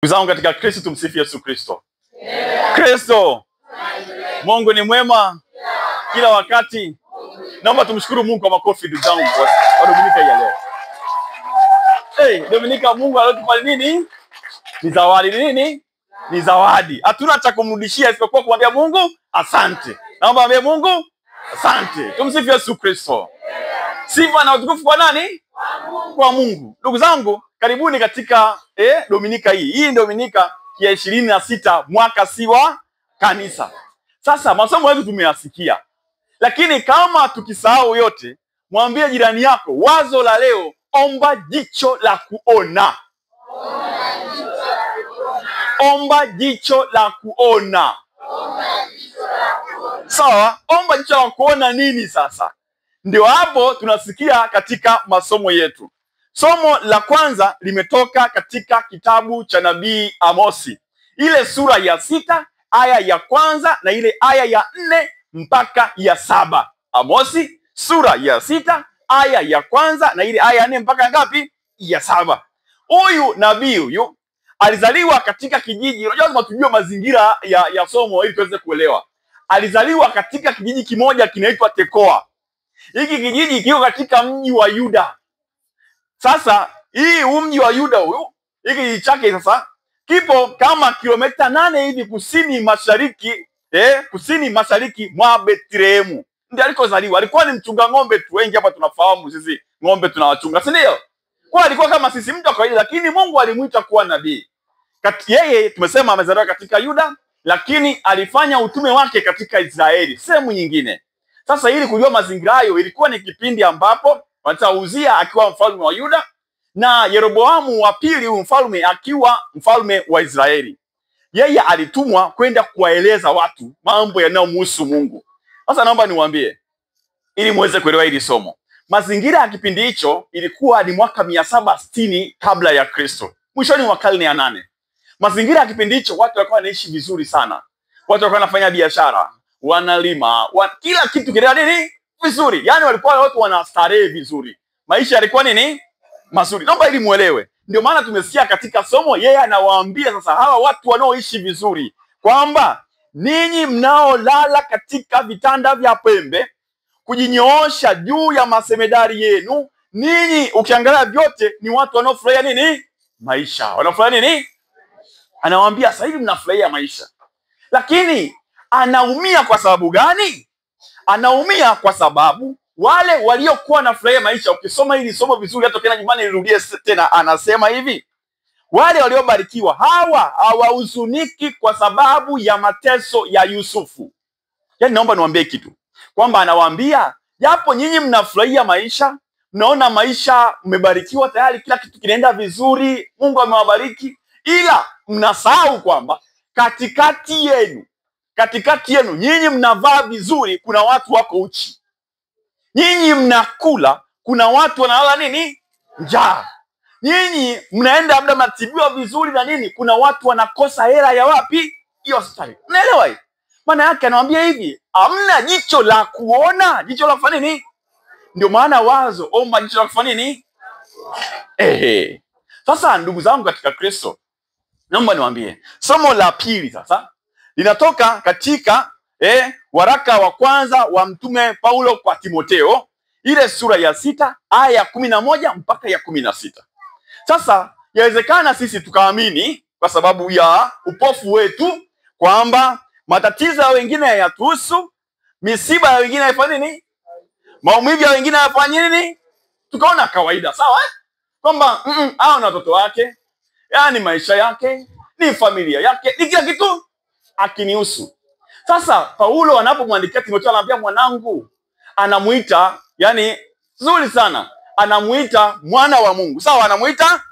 Uzangu katika Kristo, tumsifu Yesu Kristo. Kristo. Mungu ni mwema kila wakati. Naomba tumshukuru Mungu kwa makofi ndugu zangu kwa Dominika ya leo. Dominika Mungu alitupa nini? Ni zawadi. Nini? Ni zawadi. Hatuna cha kumrudishia isipokuwa kumwambia Mungu asante. Naomba mwambie Mungu asante. Tumsifu Yesu Kristo. Sifa na utukufu kwa nani? Kwa Mungu. Ndugu zangu, karibuni katika Dominika hii. Hii Dominika ya 26 mwaka si wa kanisa. Sasa masomo yetu tumeyasikia. Lakini kama tukisahau yote, mwambie jirani yako wazo la leo, omba jicho la kuona. Omba jicho la kuona. Sawa, omba jicho la kuona nini sasa? Ndio hapo tunasikia katika masomo yetu. Somo la kwanza limetoka katika kitabu cha nabii Amosi. Ile sura ya 6 aya ya kwanza na ile aya ya 4 mpaka ya 7. Amosi sura ya 6 aya ya kwanza na ile aya ya 4 mpaka ngapi? Ya 7. Huyu nabii huyu alizaliwa katika kijiji. Unajua lazima tujue mazingira ya somo ili tuweze kuelewa. Alizaliwa katika kijiji kimoja kinaitwa Tekoa. Hiki kijiji kiko katika mji wa Yuda. Sasa hii mji wa Yuda huyu, hiki kijiji chake sasa kipo kama kilomita 8 hivi kusini mashariki mwa Bethlehemu. Ndiyo alikozaliwa. Alikuwa ni mchunga ng'ombe tu. Wengi hapa tunafahamu sisi ng'ombe tunawachunga, si ndio? Kwa alikuwa kama sisi mtu wa kawaida, lakini Mungu alimuita kuwa nabii. Yeye tumesema amezaliwa katika Yuda, lakini alifanya utume wake katika Israeli, sehemu nyingine. Sasa ili kujua mazingira hayo, ilikuwa ni kipindi ambapo Uzia akiwa mfalme wa Yuda na Yeroboamu wa pili mfalme akiwa mfalme wa Israeli. Yeye alitumwa kwenda kuwaeleza watu mambo yanayomhusu Mungu. Sasa naomba niwaambie ili muweze kuelewa hili somo. Mazingira ya kipindi hicho ilikuwa ni mwaka 760 kabla ya Kristo. Mwishoni mwa karne ya 8. Mazingira ya kipindi hicho watu walikuwa wanaishi vizuri sana. Watu walikuwa wanafanya biashara, wanalima, kila kitu kilikuwa nini? Vizuri. Yaani walikuwa watu wanastarehe vizuri. Maisha yalikuwa nini? Mazuri. Naomba ili muelewe. Ndio maana tumesikia katika somo yeye anawaambia sasa hawa watu wanaoishi vizuri kwamba ninyi mnaolala katika vitanda vya pembe, kujinyoosha juu ya masemedari yenu, ninyi ukiangalia vyote ni watu wanaofurahia nini? Maisha. Wanafurahia nini? Anawaambia sasa hivi mnafurahia maisha. Lakini anaumia kwa sababu gani? Anaumia kwa sababu wale waliokuwa wanafurahia maisha, ukisoma hili somo vizuri hata tena nyumbani nirudie tena, anasema hivi, wale waliobarikiwa hawahuzuniki kwa sababu ya mateso ya Yusufu. Yaani naomba niwaambie kitu kwamba anawaambia japo nyinyi mnafurahia maisha, mnaona maisha mmebarikiwa tayari, kila kitu kinaenda vizuri, Mungu amewabariki, ila mnasahau kwamba katikati yenu nyinyi mnavaa vizuri, kuna watu wako uchi. Nyinyi mnakula, kuna watu wanalala nini? Njaa. Nyinyi mnaenda labda matibiwa vizuri na nini, kuna watu wanakosa hela ya wapi? Hiyo hospitali. Unaelewa hii? Maana yake anawaambia hivi, hamna jicho la kuona, jicho la kufanya nini? Ndio maana wazo omba jicho la kufanya nini? Sasa ndugu zangu katika Kristo, naomba niwaambie somo la pili sasa linatoka katika waraka wa kwanza wa mtume Paulo kwa Timotheo, ile sura ya 6 aya ya 11 mpaka ya 16. Sasa yawezekana sisi tukaamini kwa sababu ya upofu wetu kwamba matatizo ya wengine hayatuhusu, misiba ya wengine haifanyi nini, maumivu ya wengine hayafanyi nini, tukaona kawaida. Sawa kwamba hao na watoto wake, yani maisha yake, ni familia yake, ni kila kitu akinihusu. Sasa Paulo anapomwandikia Timotheo anamwambia mwanangu, anamuita, yani nzuri sana, anamuita mwana wa Mungu. Sawa, anamuita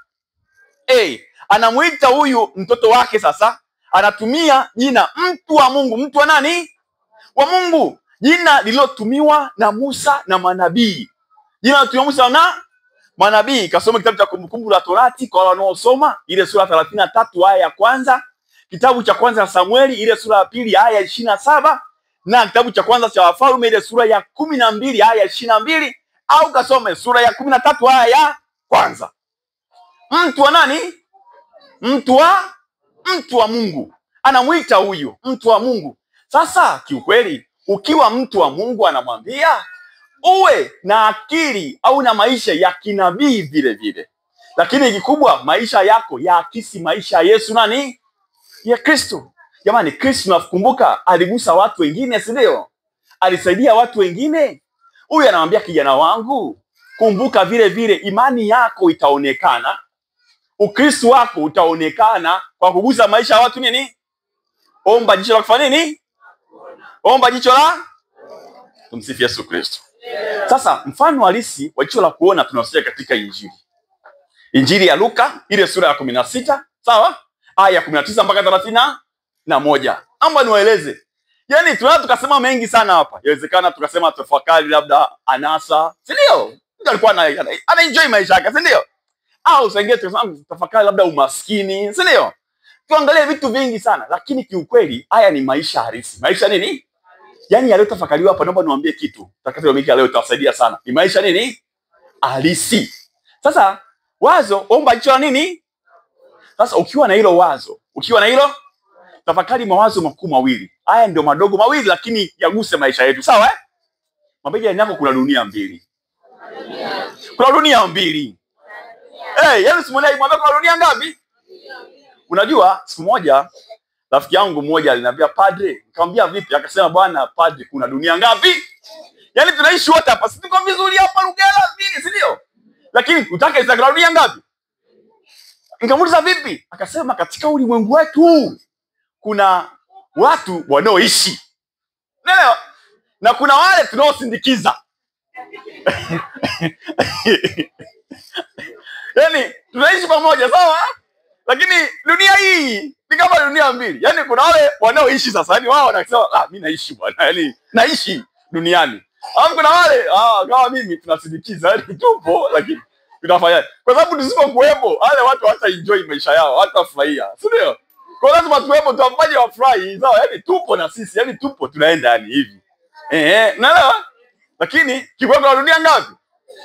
anamuita huyu mtoto wake. Sasa anatumia jina mtu wa Mungu. Mtu wa nani? Wa Mungu. Jina lililotumiwa na Musa na manabii. Jina lililotumiwa Musa na manabii. Kasoma kitabu cha Kumbukumbu la Torati kwa wanaosoma ile sura 33 aya ya kwanza. Kitabu cha kwanza cha Samueli ile sura ya 2 aya ya 27, na kitabu cha kwanza cha Wafalme ile sura ya 12 aya ya 22, au kasome sura ya 13 aya ya kwanza. Mtu wa nani? Mtu wa mtu wa Mungu. Anamuita huyu mtu wa Mungu. Sasa kiukweli, ukiwa mtu wa Mungu anamwambia uwe na akili au na maisha ya kinabii vile vile. Lakini kikubwa, maisha yako yaakisi maisha ya Yesu nani? Ya Kristo. Jamani, Kristo nakumbuka aligusa watu wengine, si ndio? Alisaidia watu wengine. Huyu anamwambia kijana wangu, kumbuka vile vile imani yako itaonekana. Ukristo wako utaonekana kwa kugusa maisha ya watu nini? Omba jicho la kufanya nini? Omba jicho la. Tumsifu Yesu Kristo. Sasa mfano halisi wa jicho la kuona tunasikia katika Injili. Injili ya Luka ile sura ya 16, sawa? Aya ya 19 mpaka 31. Amba niwaeleze. Yaani tunaweza tukasema mengi sana hapa. Inawezekana tukasema tafakari labda anasa. Si ndio? Mtu alikuwa ana enjoy maisha yake, si ndio? Au sengine tukasema tafakari labda umaskini, si ndio? Tuangalie vitu vingi sana, lakini kiukweli haya ni maisha halisi. Maisha nini? Yaani yaliyotafakariwa hapa, naomba niwaambie kitu. Takatifu Dominika leo itawasaidia sana. Ni maisha nini? Halisi. Sasa wazo omba jicho la nini? Sasa ukiwa na hilo wazo, tafakari mawazo makuu mawili. Haya ndio madogo mawili lakini yaguse maisha yetu, sawa? Mabega yako kuna dunia mbili. Kuna dunia mbili. Yaani simuona mwambie kuna dunia ngapi? Unajua siku moja rafiki yangu mmoja aliniambia, padre, nikamwambia vipi? Akasema, bwana padre, kuna dunia ngapi? Yaani tunaishi wote hapa, si tuko vizuri hapa Lugera mbili, si ndio? Lakini utake kuna dunia ngapi? Nikamuuliza vipi? Akasema katika ulimwengu wetu kuna watu wanaoishi. Unaelewa? Na kuna wale tunaosindikiza. Yaani tunaishi pamoja, sawa? Lakini dunia hii ni kama dunia mbili. Yaani kuna wale wanaoishi sasa, yaani wao wanasema mimi naishi bwana, yaani naishi duniani. Alafu kuna wale kama mimi tunasindikiza, yaani tupo lakini tunafanya. Kwa sababu tusipokuwepo wale watu hata enjoy maisha yao, hata furahia. Si ndio? Kwa lazima tuwepo tuwafanye wafurahi, sawa? Yaani tupo na sisi, yaani tupo tunaenda yani hivi. Unaelewa? Lakini kiwango la dunia ngapi?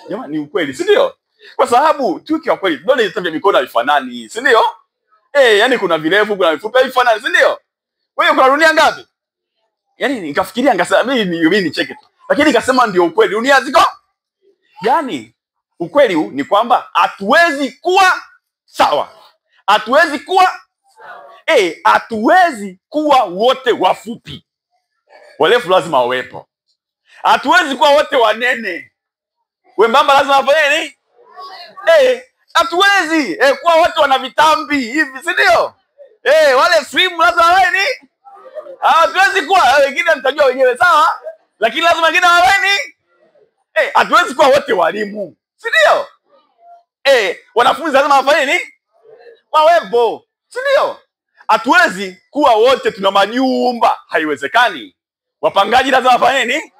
Jamani, ni ukweli, si ndio? Kwa sababu tukiwa kweli, ndio ile mikono haifanani, si ndio? Yaani kuna virefu, kuna vifupi haifanani, si ndio? Wewe kuna dunia ngapi? Yaani nikafikiria ngasema mimi nicheke tu. Lakini nikasema ndio ukweli, dunia ziko. Yaani ukweli ni kwamba hatuwezi kuwa sawa. Hatuwezi kuwa hatuwezi kuwa wote wafupi. Warefu lazima wawepo. Hatuwezi kuwa wote wanene. Wembamba lazima wafanye nini? Hatuwezi kuwa wote wana vitambi hivi, si ndio? Wale slim lazima wawe ni? Hatuwezi kuwa wengine mtajua wenyewe, sawa? Lakini lazima wengine wawe ni? Hatuwezi kuwa wote walimu, si ndio? Wanafunzi lazima wafanye nini? Wawepo, si ndio? Hatuwezi kuwa wote tuna majumba, haiwezekani. Wapangaji lazima wafanye nini?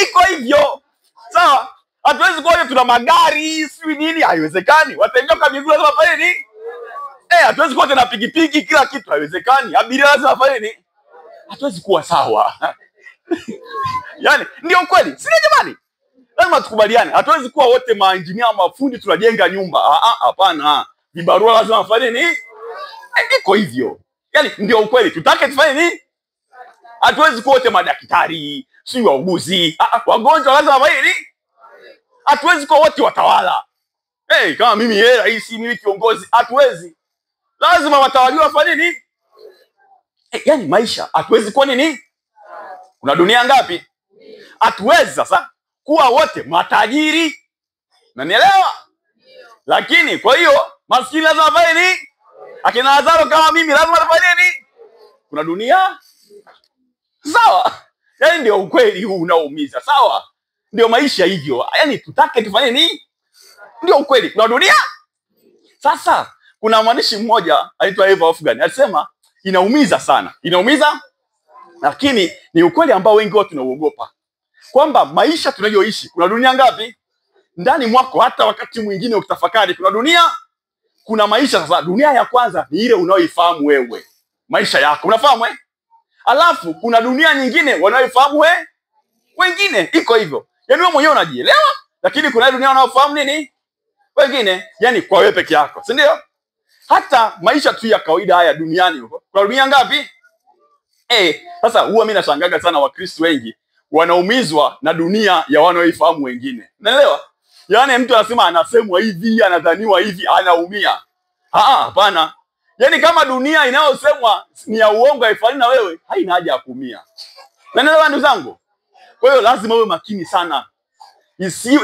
Iko hivyo, sawa? Hatuwezi kuwa wote tuna magari, sijui nini, haiwezekani. Watembea kwa miguu lazima wafanye nini? Hatuwezi kuwa wote na pikipiki kila kitu, haiwezekani. Abiria lazima wafanye nini? Hatuwezi kuwa sawa. Yaani ndio kweli, si ndio jamani? Lazima tukubaliane. Hatuwezi kuwa wote maengineer, mafundi tunajenga nyumba. Hapana. Vibarua lazima wafanye nini? Iko hivyo. Yaani ndio ukweli. Tutake tufanye nini? Hatuwezi kuwa wote madaktari, si wauguzi. Wagonjwa lazima wafanye nini? Hatuwezi kuwa wote watawala. Kama mimi rais, mimi kiongozi, hatuwezi. Lazima watawaliwa wafanye nini? Yaani maisha hatuwezi kuwa nini? Kuna dunia ngapi? Hatuwezi sasa kuwa wote matajiri. Unanielewa? Lakini kwa hiyo maskini lazima wafanye nini? Akina Lazaro kama mimi lazima wafanye nini? Kuna dunia. Sawa? Yaani ndio ukweli huu unaoumiza, sawa? Ndio maisha hivyo. Yaani tutake tufanye nini? Ndio ukweli. Kuna dunia. Sasa kuna mwandishi mmoja anaitwa Eva Afghani alisema inaumiza sana. Inaumiza, lakini ni ukweli ambao wengi watu tunauogopa. Kwamba maisha tunayoishi kuna dunia ngapi? Ndani mwako hata wakati mwingine ukitafakari kuna dunia, kuna maisha. Sasa dunia ya kwanza ni ile unaoifahamu wewe. Maisha yako. Unafahamu Alafu kuna dunia nyingine wanaoifahamu wengine. Iko hivyo. Yaani wewe mwenyewe unajielewa, lakini kuna dunia unaofahamu nini? Wengine, yaani kwa wewe peke yako, si ndio? Hata maisha tu ya kawaida haya duniani huko, kuna dunia ngapi? Sasa huwa mimi nashangaga sana Wakristo wengi wanaumizwa na dunia ya wanaoifahamu wengine. Unaelewa? Yaani mtu anasema anasemwa hivi, anadhaniwa hivi, anaumia. Hapana. Yaani kama dunia inayosemwa ni ya uongo haifanani na wewe, haina haja ya kuumia. Unaelewa ndugu zangu? Kwa hiyo lazima uwe makini sana.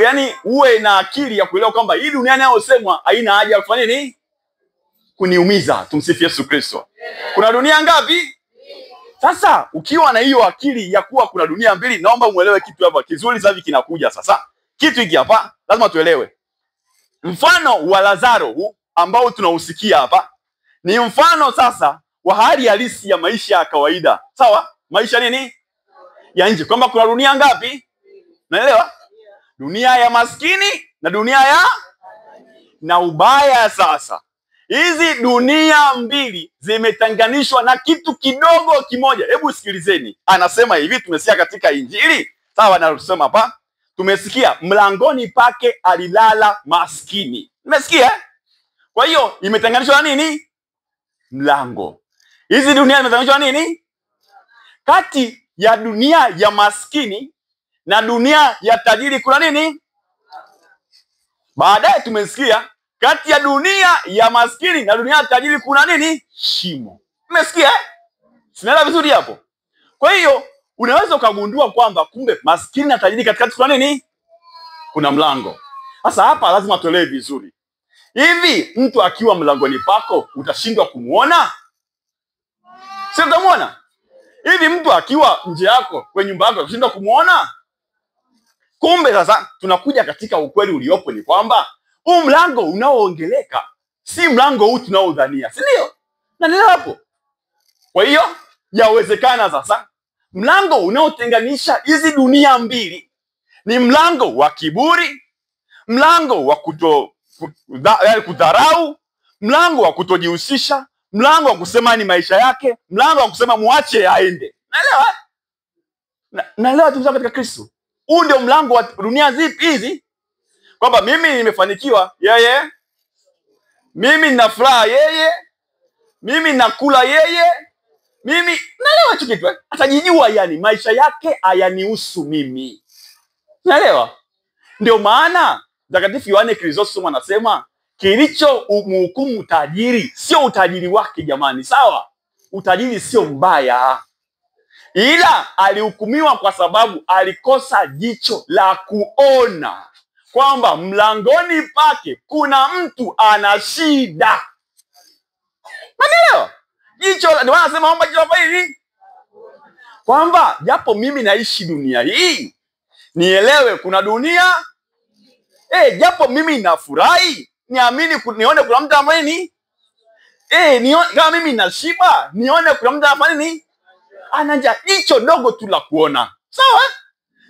Yaani uwe na akili ya kuelewa kwamba hii dunia inayosemwa haina haja ya kufanya nini? Kuniumiza. Tumsifu Yesu Kristo. Kuna dunia ngapi? Sasa ukiwa na hiyo akili ya kuwa kuna dunia mbili, naomba muelewe kitu hapa kizuri sasa kinakuja sasa. Kitu hiki hapa lazima tuelewe. Mfano wa Lazaro ambao tunausikia hapa ni mfano sasa wa hali halisi ya maisha ya kawaida. Sawa? Maisha nini? Ya nje. Kwamba kuna dunia ngapi? Naelewa? Dunia ya maskini na dunia na ubaya. Sasa hizi dunia mbili zimetenganishwa na kitu kidogo kimoja. Hebu sikilizeni. Anasema hivi, tumesikia katika Injili. Sawa, na tusema hapa. Tumesikia mlangoni pake alilala maskini. Umesikia? Kwa hiyo imetenganishwa na nini? Mlango. Hizi dunia zimetenganishwa na nini? Kati ya dunia ya maskini na dunia ya tajiri kuna nini? Baadaye tumesikia kati ya dunia ya maskini na dunia ya tajiri kuna nini? Shimo. Umesikia? Sinaelewa vizuri hapo. Kwa hiyo unaweza ukagundua kwamba kumbe maskini na tajiri katikati kuna nini? Kuna mlango. Sasa hapa lazima tuelewe vizuri. Hivi mtu akiwa mlangoni pako utashindwa kumuona? Si utamuona? Hivi mtu akiwa nje yako kwenye nyumba yako utashindwa kumuona? Kumbe sasa tunakuja katika ukweli uliopo ni kwamba huu mlango unaoongeleka si mlango huu tunaodhania. Si ndio? Na ndio hapo. Kwa hiyo yawezekana sasa mlango unaotenganisha hizi dunia mbili ni mlango wa kiburi, mlango wa kudharau, mlango wa kutojihusisha, mlango wa kusema ni maisha yake, mlango wa kusema muache aende. Naelewa? Naelewa tu katika Kristo. Huu ndio mlango wa dunia zipi hizi? Kwamba mimi nimefanikiwa, yeye. Mimi nina furaha, yeye. Mimi nakula, yeye. Mimi naelewa hicho kitu. Atajijua yani maisha yake hayanihusu mimi. Naelewa? Ndio maana Mtakatifu Yohane Krizostomo anasema kilicho mhukumu tajiri sio utajiri wake jamani, sawa? Utajiri sio mbaya. Ila alihukumiwa kwa sababu alikosa jicho la kuona kwamba mlangoni pake kuna mtu ana shida. Unaelewa? Jicho ndio wanasema omba jicho hapa hivi. Kwamba japo mimi naishi dunia hii, nielewe kuna dunia. Japo mimi nafurahi, niamini nione kuna mtu ambaye ni kama mimi nashiba, nione kuna mtu ambaye ni anaja jicho dogo tu la kuona. Sawa?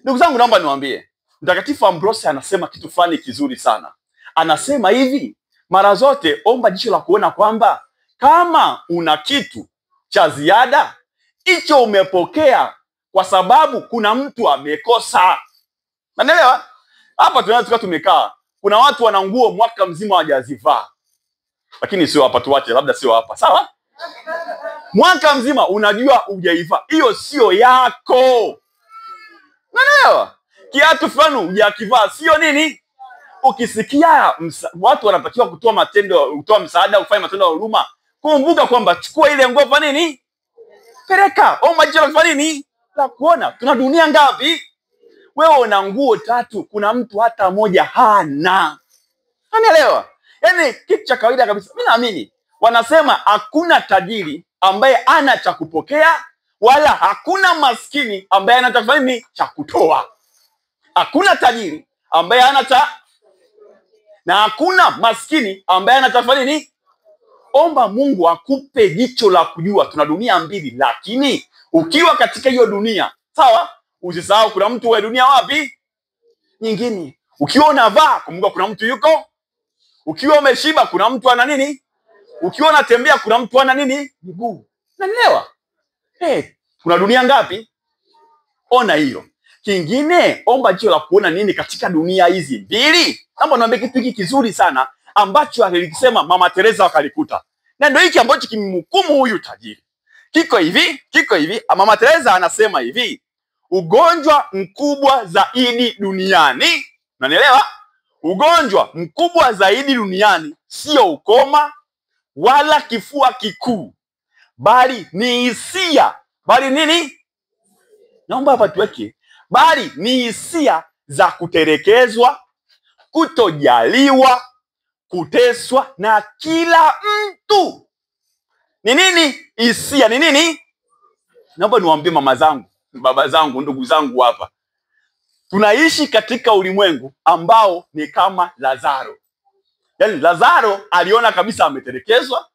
Ndugu zangu naomba niwaambie. Mtakatifu Ambrose anasema kitu fulani kizuri sana. Anasema hivi, mara zote omba jicho la kuona kwamba kama una kitu cha ziada, hicho umepokea kwa sababu kuna mtu amekosa. Unaelewa? Hapa tunaweza tumekaa. Kuna watu wana nguo mwaka mzima hawajazivaa. Lakini sio hapa, tuache, labda sio hapa. Sawa? Mwaka mzima unajua hujaivaa. Hiyo sio yako. Unaelewa? Kiatu fulani hujakivaa sio nini? Ukisikia watu wanatakiwa kutoa msaada, kufanya matendo ya huruma, kumbuka kwamba chukua ile nguo kwa nini? Pereka. Omba jicho la kufanya nini? La kuona. Tuna dunia ngapi? Wewe una nguo 3, kuna mtu hata moja hana. Unaelewa? Yaani kitu cha kawaida kabisa. Mimi naamini wanasema hakuna tajiri ambaye ana cha kupokea, wala hakuna maskini ambaye ana cha kufanya nini? Cha kutoa. Hakuna tajiri ambaye ana cha, na hakuna maskini ambaye ana cha kufanya nini? Omba Mungu akupe jicho la kujua tuna dunia mbili, lakini ukiwa katika hiyo dunia, sawa? Usisahau kuna mtu wa dunia wapi? Nyingine. Ukiwa unavaa, kumbuka kuna mtu yuko. Ukiwa umeshiba, kuna mtu ana nini? Ukiwa unatembea, kuna mtu ana nini? Miguu. Unanielewa? Kuna dunia ngapi? Ona hiyo. Kingine, omba jicho la kuona nini katika dunia hizi mbili. Naomba niambie kitu hiki kizuri sana. ambacho alikisema Mama Teresa wakalikuta. Na ndio hiki ambacho kimhukumu huyu tajiri. Kiko hivi, Mama Teresa anasema hivi, ugonjwa mkubwa zaidi duniani, unanielewa? Ugonjwa mkubwa zaidi duniani sio ukoma wala kifua kikuu, bali ni hisia. Bali nini? Naomba hapa tuweke, bali ni hisia za kutelekezwa, kutojaliwa, kuteswa na kila mtu. Ni nini hisia? Ni nini? Naomba niwaambie mama zangu, baba zangu, ndugu zangu hapa, tunaishi katika ulimwengu ambao ni kama Lazaro. Yaani Lazaro aliona kabisa ametelekezwa,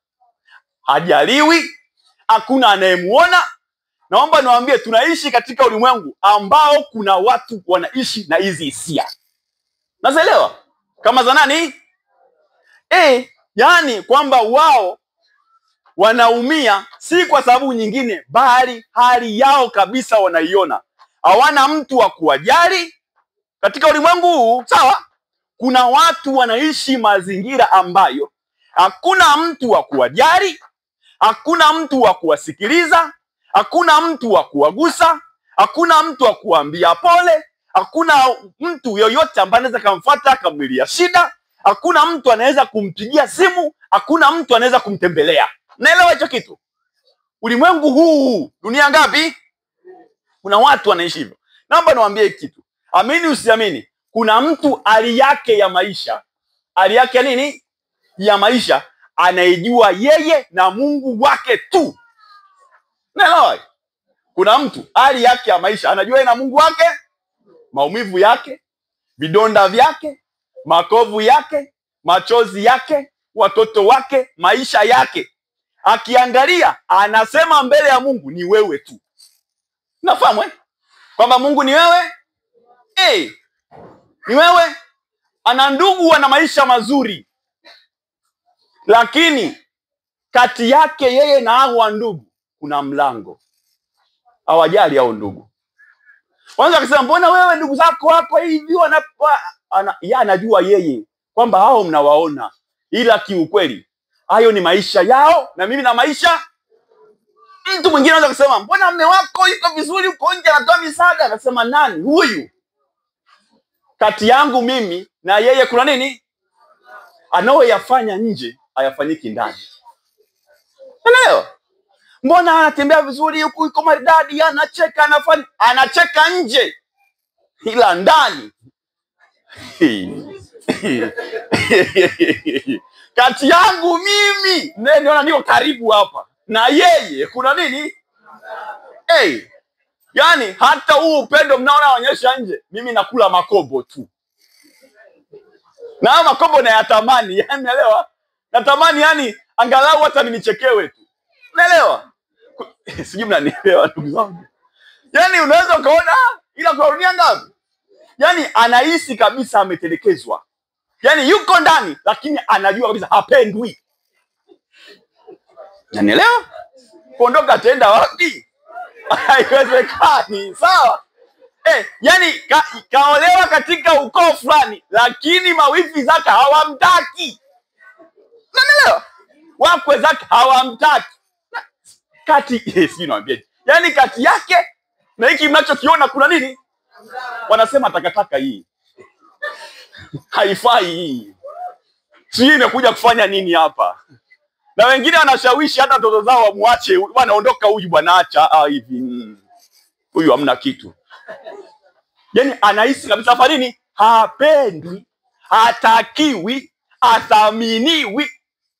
hajaliwi, hakuna anayemuona. Naomba niwaambie tunaishi katika ulimwengu ambao kuna watu wanaishi na hizi hisia. Naelewa? Kama za nani? Yani kwamba wao wanaumia si kwa sababu nyingine, bali hali yao kabisa wanaiona. Hawana mtu wa kuwajali katika ulimwengu huu. Sawa? Kuna watu wanaishi mazingira ambayo hakuna mtu wa kuwajali, hakuna mtu wa kuwasikiliza, hakuna mtu wa kuwagusa, hakuna mtu wa kuambia pole, hakuna mtu yoyote ambaye anaweza kumfuata akamwilia shida, hakuna mtu anaweza kumpigia simu, hakuna mtu anaweza kumtembelea. Naelewa hicho kitu? Ulimwengu huu, dunia ngapi? Kuna watu wanaishi hivyo. Naomba niwaambie kitu. Amini usiamini, kuna mtu hali yake ya maisha, hali yake nini? Ya maisha anaijua yeye na Mungu wake tu. Naelewa? Kuna mtu hali yake ya maisha anajua yeye na Mungu wake, maumivu yake, vidonda vyake, makovu yake, machozi yake, watoto wake, maisha yake. Akiangalia anasema mbele ya Mungu ni wewe tu. Nafahamu kwamba Mungu ni wewe? Ni wewe. Ana ndugu wana maisha mazuri, lakini kati yake yeye na hao ndugu kuna mlango. Hawajali hao ndugu. Kwanza akisema mbona wewe ndugu zako wako hivi anajua yeye kwamba hao mnawaona, ila kiukweli hayo ni maisha yao na mimi na maisha. Mtu mwingine anaweza kusema mbona mume wako yuko vizuri uko nje anatoa misaada, anasema nani huyu? Kati yangu mimi na yeye kuna nini? Anaoyafanya nje hayafanyiki ndani. Unaelewa? Mbona anatembea vizuri huku yuko maridadi, anacheka, anacheka nje, ila ndani kati yangu mimi niona niko karibu hapa na yeye kuna nini? Yani hata huu upendo mnaona anaonyesha nje, mimi nakula makobo tu. Na makobo na yatamani, yani naelewa? Natamani yani angalau hata nichekewe tu. Naelewa? Sijui mnanielewa ndugu zangu. Yani unaweza ukaona ila kwa dunia ngapi? Yani anahisi kabisa ametelekezwa. Yani yuko ndani lakini anajua kabisa hapendwi. Unanielewa? Kuondoka ataenda wapi? Haiwezekani. Sawa? Yani kaolewa katika ukoo fulani lakini mawifi zake hawamtaki. Unanielewa? Wakwe zake hawamtaki. Sijui naambia. Yani kati yake na hiki mnachokiona kuna nini? Wanasema takataka hii. Haifai hii. Sijui imekuja kufanya nini hapa. Na wengine wanashawishi hata watoto zao wamwache, wanaondoka huyu bwana acha hivi. Huyu hamna kitu. Yani anahisi kabisa fa nini? Hapendwi, hatakiwi, athaminiwi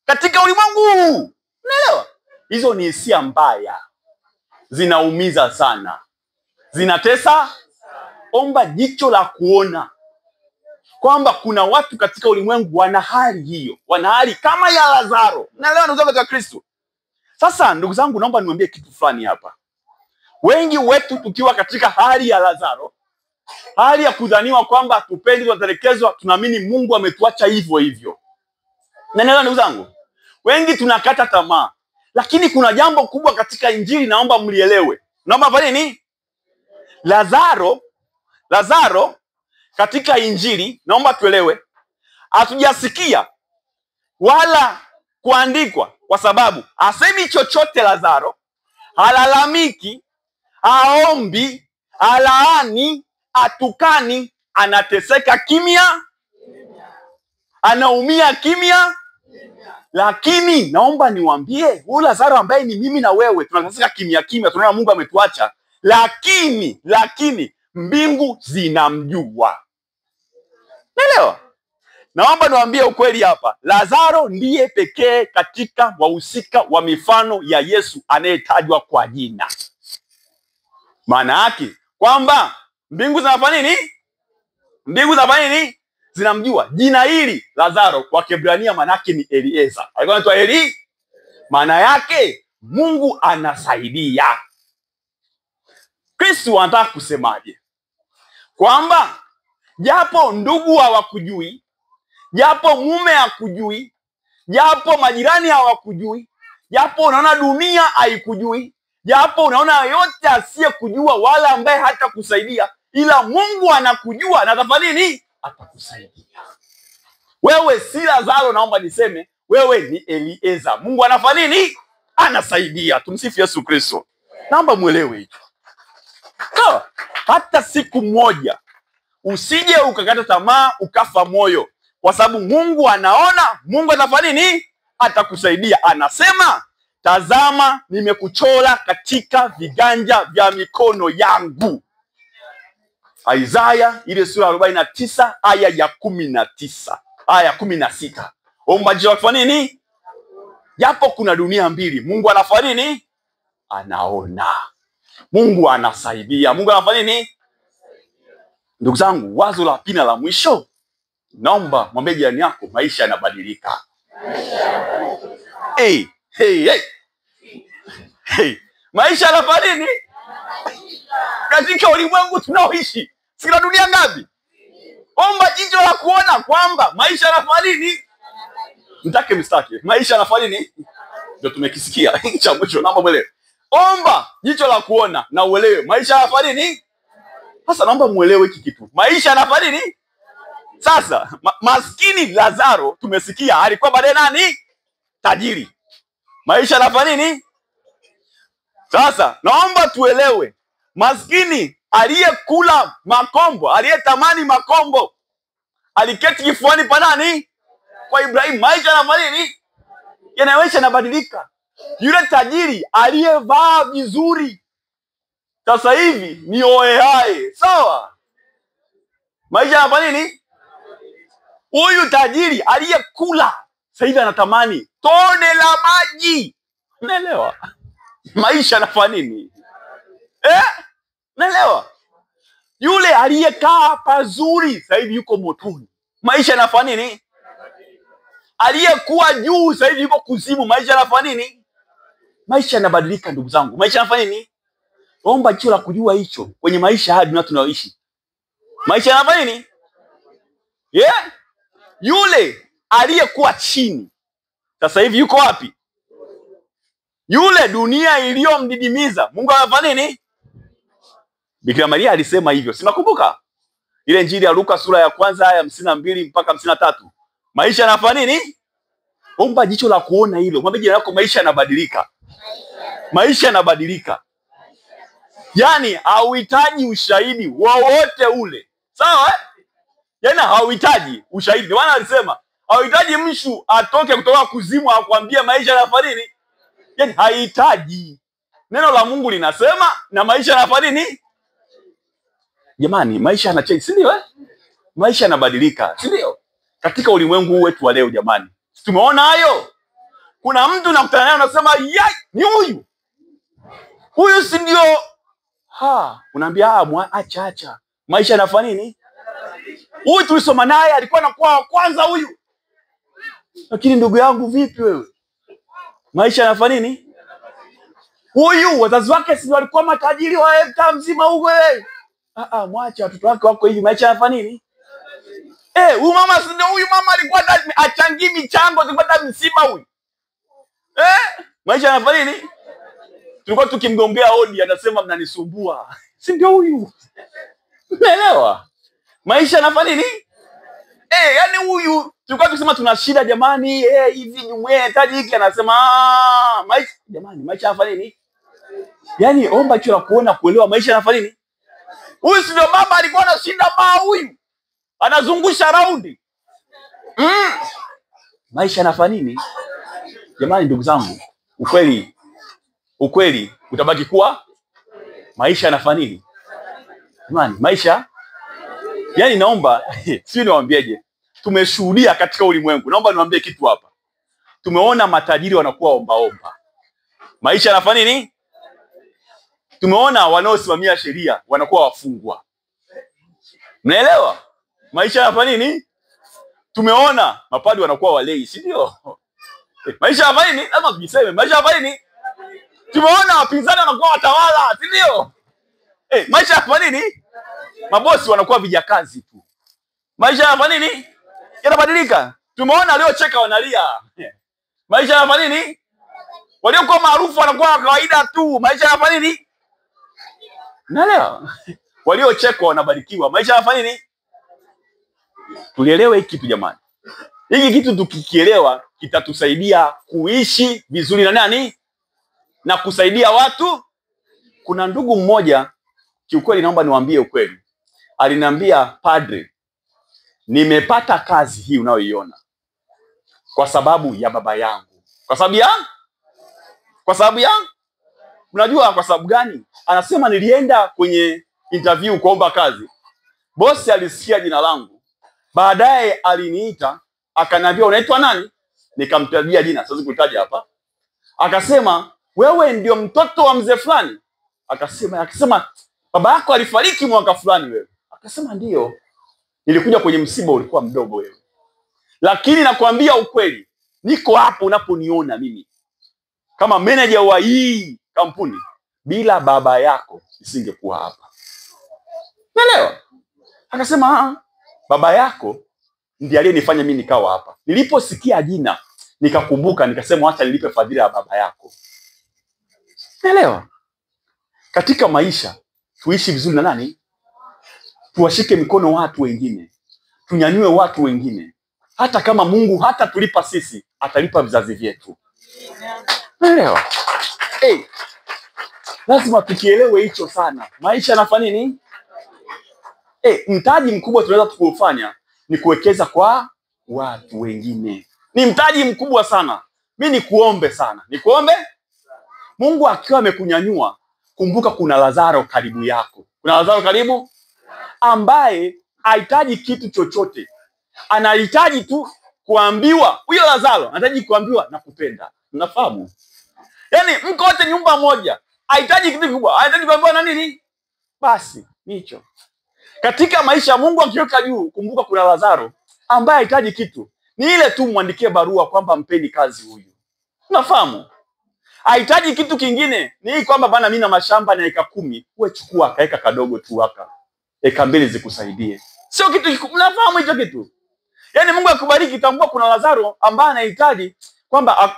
katika ulimwengu. Unaelewa? Hizo ni hisia mbaya. Zinaumiza sana. Zinatesa. Omba jicho la kuona kwamba kuna watu katika ulimwengu wana hali hiyo, wana hali kama ya Lazaro. Naelewa ndugu zangu katika Kristo. Sasa ndugu zangu, naomba niwaambie kitu fulani hapa. Wengi wetu tukiwa katika hali ya Lazaro, hali ya kudhaniwa kwamba tupendi, tunatelekezwa, tunaamini Mungu ametuacha hivyo hivyo. Naelewa ndugu zangu? Wengi tunakata tamaa. Lakini kuna jambo kubwa katika Injili naomba mlielewe. Naomba fanye nini? Lazaro katika Injili naomba tuelewe, hatujasikia wala kuandikwa, kwa sababu asemi chochote Lazaro, halalamiki, haombi, halaani, atukani, anateseka kimya, anaumia kimya. Lakini naomba niwaambie, huyu Lazaro ambaye ni mimi na wewe tunateseka kimya kimya, tunaona Mungu ametuacha, lakini mbingu zinamjua. Naelewa? Naomba niwaambie ukweli hapa. Lazaro ndiye pekee katika wahusika wa mifano ya Yesu anayetajwa kwa jina. Maana yake kwamba mbingu zinafanya nini? Mbingu zinafanya nini? Zinamjua. Jina hili Lazaro kwa Kiebrania maana yake ni Elieza. Alikuwa anaitwa Eli. Maana yake Mungu anasaidia. Kristo anataka kusemaje? Kwamba japo ndugu hawakujui, japo mume hakujui, japo majirani hawakujui, japo unaona dunia haikujui, japo unaona yote asiyekujua wala ambaye hata kusaidia, ila Mungu anakujua na atafanya nini? Atakusaidia. Wewe si Lazaro, naomba niseme wewe ni Elieza. Mungu anafanya nini? Anasaidia. Tumsifu Yesu Kristo. Naomba muelewe hicho. Hata siku moja usije ukakata tamaa ukafa moyo, kwa sababu Mungu anaona, Mungu atafanya nini? Atakusaidia. Anasema, tazama nimekuchora katika viganja vya mikono yangu. Isaya ile sura 49 aya ya 19, aya 16. Omba jicho kufanya nini? Japo kuna dunia mbili, Mungu anafanya nini? Anaona. Mungu anasaidia. Mungu anafanya nini? Ndugu zangu, wazo la pili la mwisho, naomba mwambie jirani yako, maisha yanabadilika. Hey. Maisha yanafanya nini? Katika ulimwengu tunaoishi, sina dunia ngapi? Omba jicho la kuona kwamba maisha yanafanya nini? Mtake mstake, maisha yanafanya nini? Ndio tumekisikia cha mwisho, naomba mwelewe. Omba jicho la kuona na uelewe maisha yanafanya nini? Sasa naomba muelewe hiki kitu. Maisha yanafanya nini? Sasa maskini Lazaro tumesikia alikuwa baadaye nani? Tajiri. Maisha yanafanya nini? Sasa naomba tuelewe, maskini aliyekula makombo, aliyetamani makombo, aliketi kifuani pa nani? Kwa Ibrahimu. Maisha yanafanya nini? Yanaweza yanabadilika. Yule tajiri aliyevaa vizuri sasa hivi ni oeae. Sawa? Maisha yanafanya nini? Huyu tajiri aliyekula sasa hivi anatamani tone la maji. Unaelewa? Maisha yanafanya nini? Unaelewa? Yule aliyekaa pazuri sasa hivi yuko motoni. Maisha yanafanya nini? Aliyekuwa juu sasa hivi yuko kuzimu. Maisha yanafanya nini? Maisha yanabadilika ndugu zangu. Maisha yanafanya nini? Omba jicho la kujua hicho kwenye maisha haya dunia tunayoishi. Maisha yanafanya nini? Yule aliyekuwa chini sasa hivi yuko wapi? Yule dunia iliyomdidimiza, Mungu anafanya nini? Bikira Maria alisema hivyo. Sinakumbuka ile Injili ya Luka sura ya 1 aya 52 mpaka 53. Maisha yanafanya nini? Omba jicho la kuona hilo. Mwambie jirani yako maisha yanabadilika. Maisha yanabadilika. Yaani hauhitaji ushahidi wowote ule. Sawa? Yaani hauhitaji ushahidi. Bwana alisema, hauhitaji mshu atoke kutoka kuzimu akwambie maisha yanafanya nini? Yaani haihitaji. Neno la Mungu linasema na maisha yanafanya nini? Jamani, maisha yanachange, si ndio? Maisha yanabadilika, si ndio? Katika ulimwengu wetu wa leo jamani. Tumeona hayo. Kuna mtu nakutana naye unasema, "Yai, ni huyu." Huyu si ndio? Unaambia, acha. Maisha yanafanya nini? Huyu tulisoma naye alikuwa anakuwa wa kwanza huyu. Lakini ndugu yangu vipi wewe? Maisha yanafanya nini? Huyu wazazi wake si walikuwa matajiri wa hekta mzima huko wewe. Mwacha watoto wake wako hivi, maisha yanafanya nini? Huyu mama si ndio? Huyu mama alikuwa achangi michango tukipata msiba huyu. Maisha yanafanya nini? Tulikuwa tukimgombea hodi anasema mnanisumbua. Si ndio huyu? Unaelewa? Maisha yanafanya nini? Yani huyu tulikuwa tukisema tuna shida jamani, hivi jumuiya inahitaji hiki, anasema maisha jamani, maisha yanafanya nini? Yani omba hicho la kuona kuelewa maisha yanafanya nini. Huyu sio baba alikuwa na shida huyu. Anazungusha raundi. Maisha yanafanya nini? Jamani ndugu zangu, ukweli utabaki kuwa maisha yanafanya nini? Jamani maisha, yani naomba sio niwaambieje, tumeshuhudia katika ulimwengu. Naomba niwaambie kitu hapa. Tumeona matajiri wanakuwa ombaomba. Maisha yanafanya nini? Tumeona wanaosimamia sheria wanakuwa wafungwa. Mnaelewa? Maisha yanafanya nini? Tumeona mapadri wanakuwa walei, si ndio? Maisha yanafanya nini? Lazima tujiseme, maisha yanafanya nini? Tumeona wapinzani wanakuwa watawala, si ndio? Maisha yanafanya nini? Mabosi wanakuwa vijakazi tu. Maisha yanafanya nini? Yanabadilika. Tumeona waliocheka wanalia. Maisha yanafanya nini? Waliokuwa maarufu wanakuwa kawaida tu. Maisha yanafanya nini? Naelewa. Waliocheka wanabarikiwa. Maisha yanafanya nini? Tulielewe hiki kitu jamani. Hiki kitu tukikielewa kitatusaidia kuishi vizuri na nani? Na kusaidia watu. Kuna ndugu mmoja, kiukweli naomba niwaambie ukweli. Aliniambia, padre, nimepata kazi hii unayoiona kwa sababu ya baba yangu. Kwa sababu ya? Unajua kwa sababu gani? Anasema nilienda kwenye interview kuomba kazi. Bosi alisikia jina langu. Baadaye aliniita, akaniambia unaitwa nani? Nikamtajia jina, siwezi kutaja hapa. Akasema, wewe ndio mtoto wa mzee fulani? Akasema baba yako alifariki mwaka fulani wewe. Akasema ndio. Nilikuja kwenye msiba, ulikuwa mdogo wewe. Lakini nakwambia ukweli, niko hapo unaponiona mimi kama manager wa hii kampuni. Bila baba yako nisingekuwa hapa. Unaelewa? Akasema baba yako ndiye aliyenifanya mimi nikawa hapa. Niliposikia jina nikakumbuka, nikasema acha nilipe fadhila ya baba yako. Unaelewa? Katika maisha tuishi vizuri na nani? Tuwashike mikono watu wengine. Tunyanyue watu wengine. Hata kama Mungu hata tulipa sisi, atalipa vizazi vyetu. Unaelewa? Lazima tukielewe hicho sana. Maisha yanafanya nini? Mtaji mkubwa tunaweza kufanya ni kuwekeza kwa watu wengine. Ni mtaji mkubwa sana. Mimi nikuombe sana. Mungu akiwa amekunyanyua, kumbuka kuna Lazaro karibu yako. Kuna Lazaro karibu ambaye hahitaji kitu chochote. Anahitaji tu kuambiwa, huyo Lazaro anahitaji kuambiwa nakupenda. Unafahamu? Yaani mko wote nyumba moja. Hahitaji kitu kikubwa. Hahitaji kuambiwa na nini? Basi, nicho. Katika maisha Mungu akiweka juu, kumbuka kuna Lazaro ambaye hahitaji kitu. Ni ile tu muandikie barua kwamba mpeni kazi huyu. Unafahamu? Hahitaji kitu kingine. Ni hii kwamba bana mimi na mashamba na eka 10, wewe chukua kaeka kadogo tu haka. Eka 2 zikusaidie. Sio kitu, unafahamu hicho kitu? Yaani Mungu akubariki, tambua kuna Lazaro ambaye anahitaji kwamba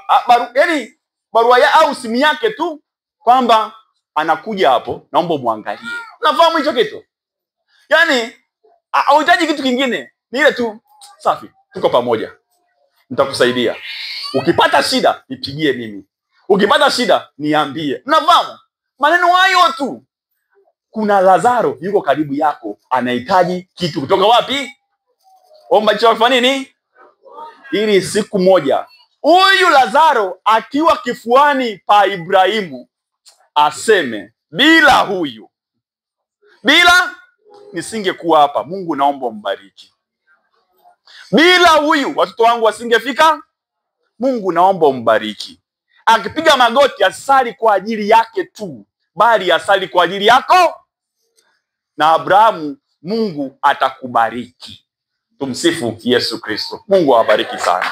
barua ya au simu yake tu kwamba anakuja hapo, naomba muangalie. Unafahamu hicho kitu? Yaani hauhitaji kitu kingine. Ni ile tu, safi, tuko pamoja. Nitakusaidia. Ukipata shida nipigie mimi. Ukipata shida niambie. Unafahamu? Maneno hayo tu. Kuna Lazaro yuko karibu yako, anahitaji kitu kutoka wapi? Omba hicho afanye nini? Ili siku moja huyu Lazaro akiwa kifuani pa Ibrahimu aseme, bila huyu, bila nisingekuwa hapa. Mungu naomba mbariki. Bila huyu watoto wangu wasingefika. Mungu naomba mbariki. Akipiga magoti asali kwa ajili yake tu, bali asali kwa ajili yako na Abrahamu. Mungu atakubariki. Tumsifu Yesu Kristo. Mungu awabariki sana.